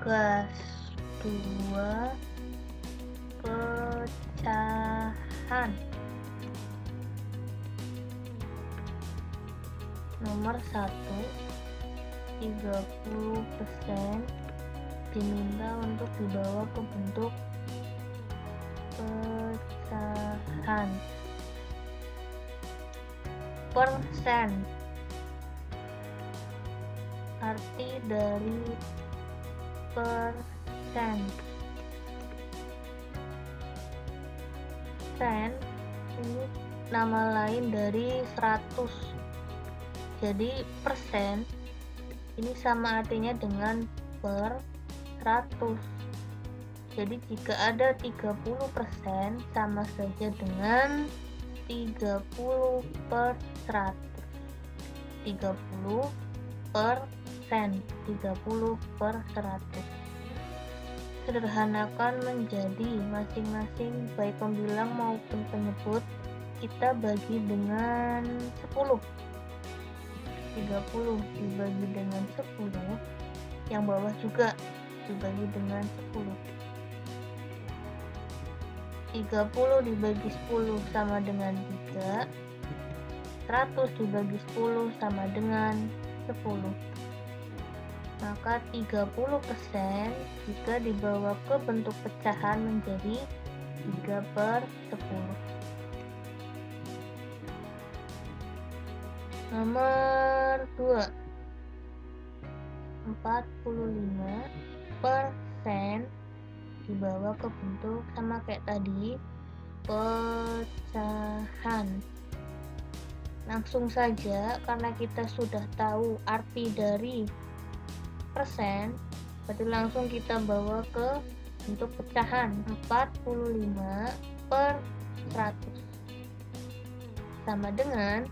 Tugas 2 pecahan. Nomor 1, 30% diminta untuk dibawa ke bentuk pecahan. Persen, arti dari persen. Sen ini nama lain dari 100. Jadi persen ini sama artinya dengan per 100. Jadi jika ada 30% sama saja dengan 30 per 100. 30 persen, 30 per 100. Sederhanakan menjadi masing-masing baik pembilang maupun penyebut kita bagi dengan 10. 30 dibagi dengan 10, yang bawah juga dibagi dengan 10. 30 dibagi 10 sama dengan 3. 100 dibagi 10 sama dengan 10. Maka 30% jika dibawa ke bentuk pecahan menjadi 3 per 10. Nomor 2, 45% dibawa ke bentuk sama kayak tadi, pecahan. Langsung saja, karena kita sudah tahu arti dari persen, berarti langsung kita bawa ke bentuk pecahan. 45 per 100 sama dengan,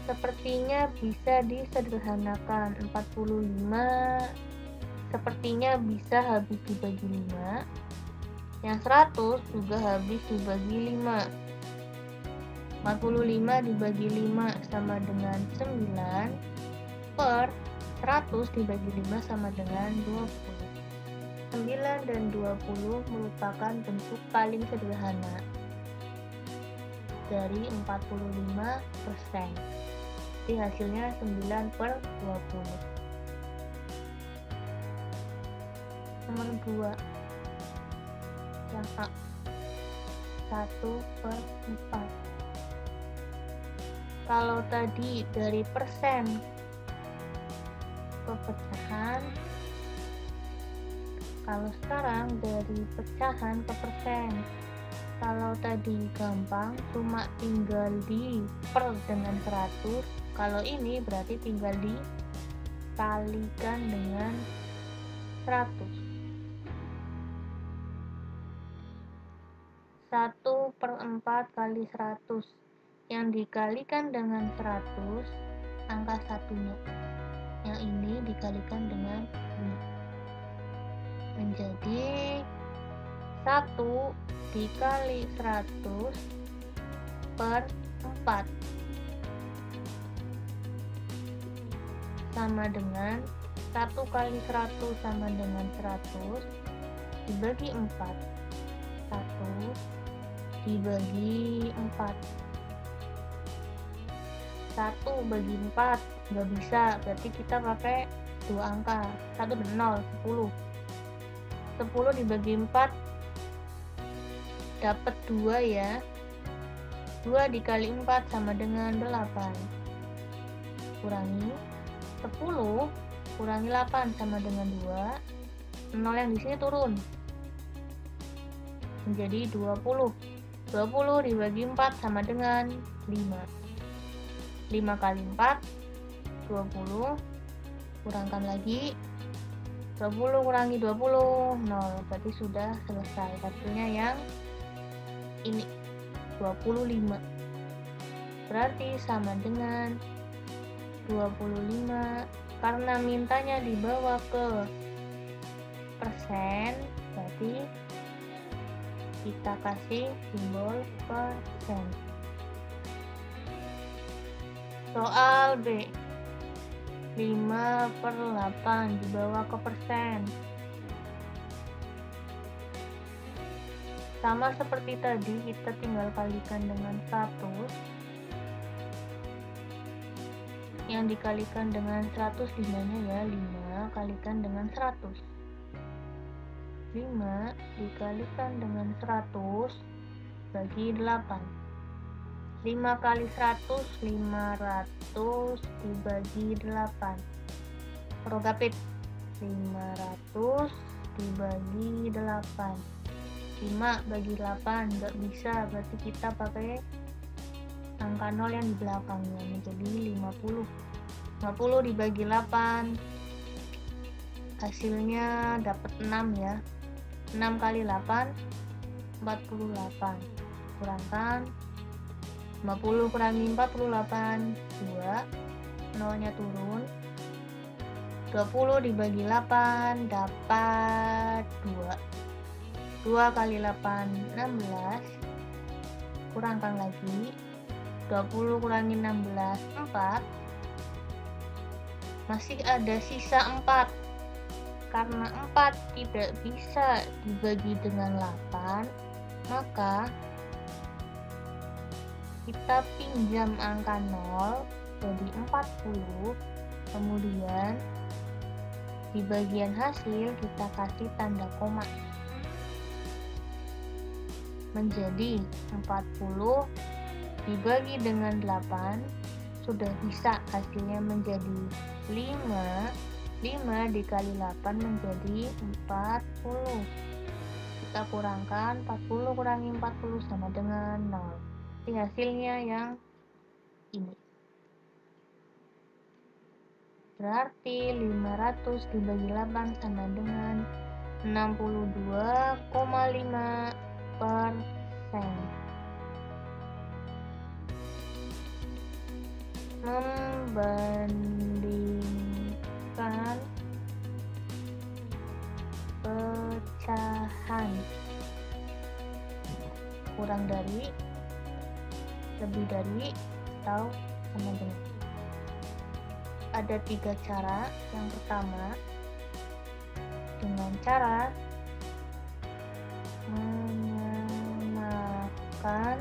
sepertinya bisa disederhanakan, 45 sepertinya bisa habis dibagi 5, yang 100 juga habis dibagi 5. 45 dibagi 5 sama dengan 9, per 100 dibagi 5 sama dengan 20. 9 dan 20 merupakan bentuk paling sederhana dari 45%. Jadi hasilnya 9 per 20. Nomor 2, yang A, 1 per 4. Kalau tadi dari persen ke pecahan, kalau sekarang dari pecahan ke persen. Kalau tadi gampang, cuma tinggal di per dengan 100. Kalau ini berarti tinggal dikalikan dengan 100. 1 per 4 kali 100. Yang dikalikan dengan 100, angka satunya. Yang ini dikalikan dengan 5. Menjadi 1 dikali 100 per 4 sama dengan 1 kali 100 sama dengan 100 dibagi 4. 1 dibagi 4. 1 bagi 4 nggak bisa, berarti kita pakai 2 angka, 1 dan 0, 10. 10 dibagi 4 dapat 2 ya. 2 dikali 4 sama dengan 8. Kurangi 10 kurangi 8 sama dengan 2. 0 yang di sini turun menjadi 20. 20 dibagi 4 sama dengan 5. 5 kali 4 20. Kurangkan lagi, 20 kurangi 20, 0. Berarti sudah selesai. Hasilnya yang ini 25. Berarti sama dengan 25. Karena mintanya dibawa ke persen, berarti kita kasih simbol persen. Soal B, 5/8 dibawa ke persen. Sama seperti tadi, kita tinggal kalikan dengan 100. Yang dikalikan dengan 100 5-nya ya, 5 kalikan dengan 100. 5 dikalikan dengan 100 bagi 8. 5 kali 100, 500 dibagi 8. Progapit, 500 dibagi 8. 5 bagi 8 nggak bisa, berarti kita pakai angka 0 yang di belakangnya, menjadi 50. 50 dibagi 8, hasilnya dapat 6 ya. 6 kali 8, 48. Kurangkan 50 kurangi 48, 2, 0-nya turun. 20 dibagi 8 dapat 2. 2 kali 8, 16. Kurangkan lagi. 20 kurangi 16, 4. Masih ada sisa 4. Karena 4 tidak bisa dibagi dengan 8, maka kita pinjam angka 0 jadi 40. Kemudian di bagian hasil kita kasih tanda koma. Menjadi 40 dibagi dengan 8, sudah bisa hasilnya menjadi 5. 5 dikali 8 menjadi 40. Kita kurangkan 40 kurangi 40 sama dengan 0. Jadi hasilnya yang ini. Berarti 500 dibagi 8 sama dengan 62,5%. Membandingkan pecahan kurang dari, lebih dari, atau sama dengan. Ada 3 cara. Yang pertama, dengan cara menyamakan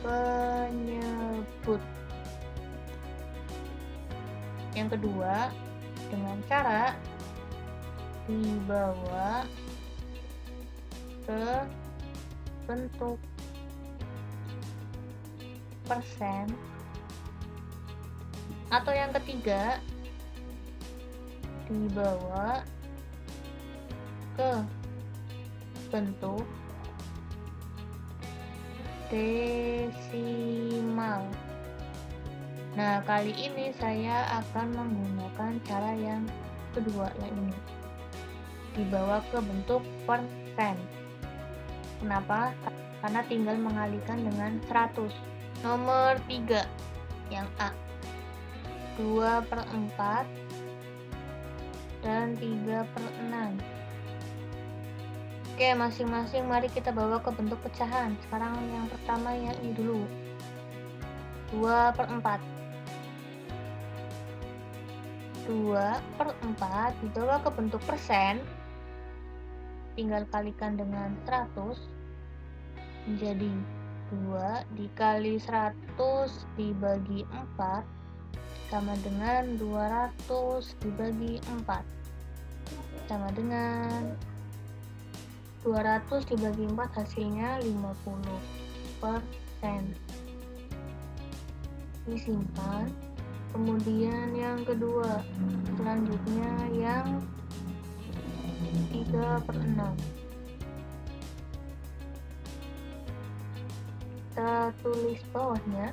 penyebut. Yang kedua, dengan cara dibawa ke bentuk persen. Atau yang ketiga, dibawa ke bentuk desimal. Nah, kali ini saya akan menggunakan cara yang kedua, yaitu dibawa ke bentuk persen. Kenapa? Karena tinggal mengalihkan dengan 100. Nomor 3, yang A, 2/4 dan 3/6. Oke, masing-masing mari kita bawa ke bentuk pecahan. Sekarang yang pertama yang ini dulu, 2/4. 2/4 dibawa ke bentuk persen, tinggal kalikan dengan 100, menjadi 2 dikali 100 dibagi 4 sama dengan 200 dibagi 4, sama dengan 200 dibagi 4, hasilnya 50%. Disimpan. Kemudian yang kedua, selanjutnya yang 3/6. Kita tulis bawahnya,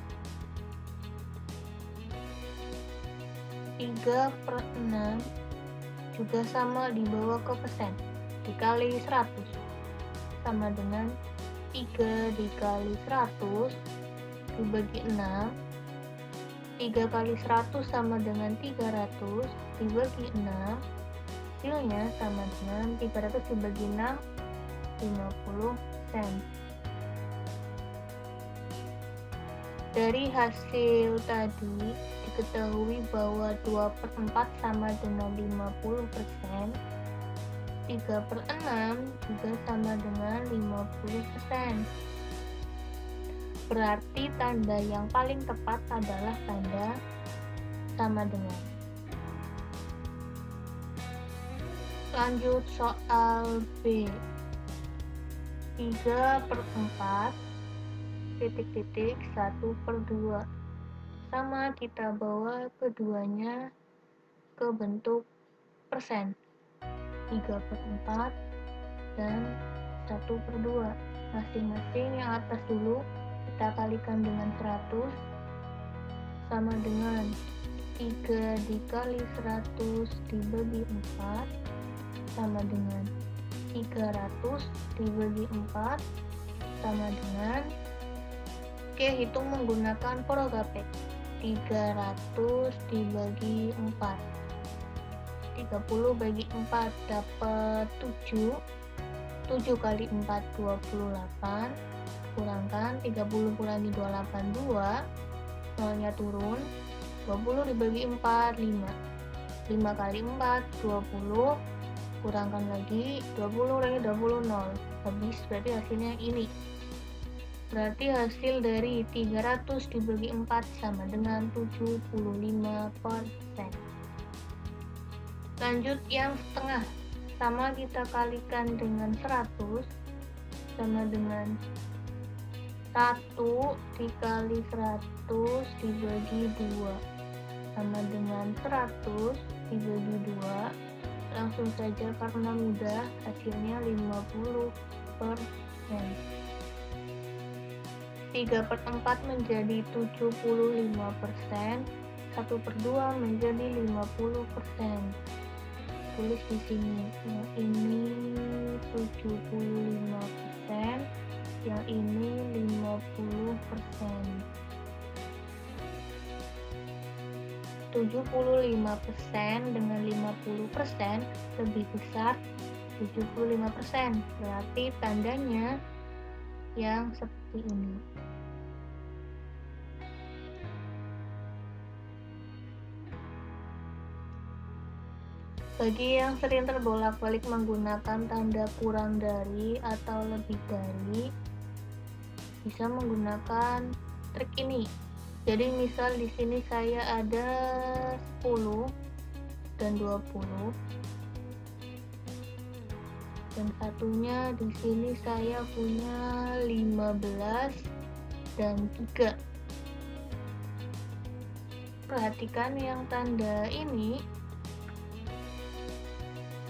3/6 juga sama dibawa ke persen, dikali 100 sama dengan 3 dikali 100 dibagi 6. 3 kali 100 sama dengan 300 dibagi 6, hasilnya sama dengan 300 dibagi 6, 50 sen. Dari hasil tadi diketahui bahwa 2/4 sama dengan 50%, 3/6 juga sama dengan 50%. Berarti tanda yang paling tepat adalah tanda sama dengan. Lanjut soal B. 3/4 titik-titik 1/2 sama, kita bawa keduanya ke bentuk persen, 3/4 dan 1/2. Masing-masing yang atas dulu kita kalikan dengan 100 sama dengan 3 dikali 100 dibagi 4 sama dengan 300 dibagi 4 sama dengan, oke, hitung menggunakan Progapek. 300 dibagi 4, 30 bagi 4 dapat 7, 7 kali 4 28, kurangkan 30 kurangi 28 2, nolnya turun, 20 dibagi 4 5, 5 kali 4 20, kurangkan lagi 20 kurangi 20 0, habis, berarti hasilnya ini. Berarti hasil dari 300 dibagi 4 sama dengan 75%. Lanjut yang setengah, sama kita kalikan dengan 100 sama dengan 1 dikali 100 dibagi 2 sama dengan 100 dibagi 2, langsung saja karena mudah, hasilnya 50%. 3/4 menjadi 75%, 1/2 menjadi 50%. Tulis di sini, yang ini 75%, yang ini 50%. 75% dengan 50% lebih besar 75%, berarti tandanya yang seperti ini. Bagi yang sering terbolak-balik menggunakan tanda kurang dari atau lebih dari, bisa menggunakan trik ini. Jadi misal di sini saya ada 10 dan 20. Dan satunya di sini saya punya 15 dan 3. Perhatikan yang tanda ini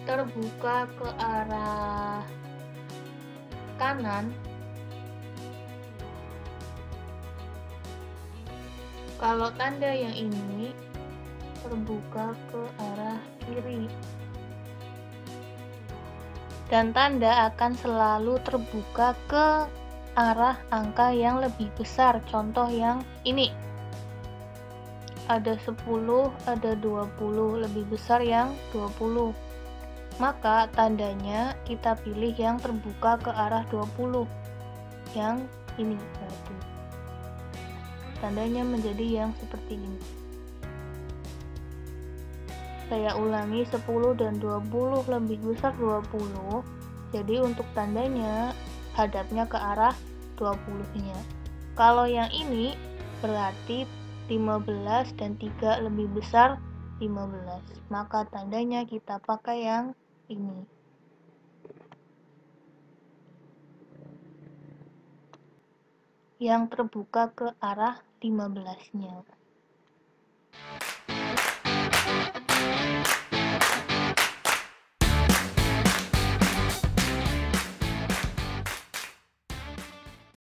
terbuka ke arah kanan. Kalau tanda yang ini terbuka ke arah kiri. Dan tanda akan selalu terbuka ke arah angka yang lebih besar. Contoh yang ini. Ada 10, ada 20, lebih besar yang 20. Maka tandanya kita pilih yang terbuka ke arah 20. Yang ini berarti. Tandanya menjadi yang seperti ini. Saya ulangi, 10 dan 20 lebih besar 20. Jadi untuk tandanya hadapnya ke arah 20-nya. Kalau yang ini berarti 15 dan 3 lebih besar 15. Maka tandanya kita pakai yang ini. Yang terbuka ke arah 15-nya.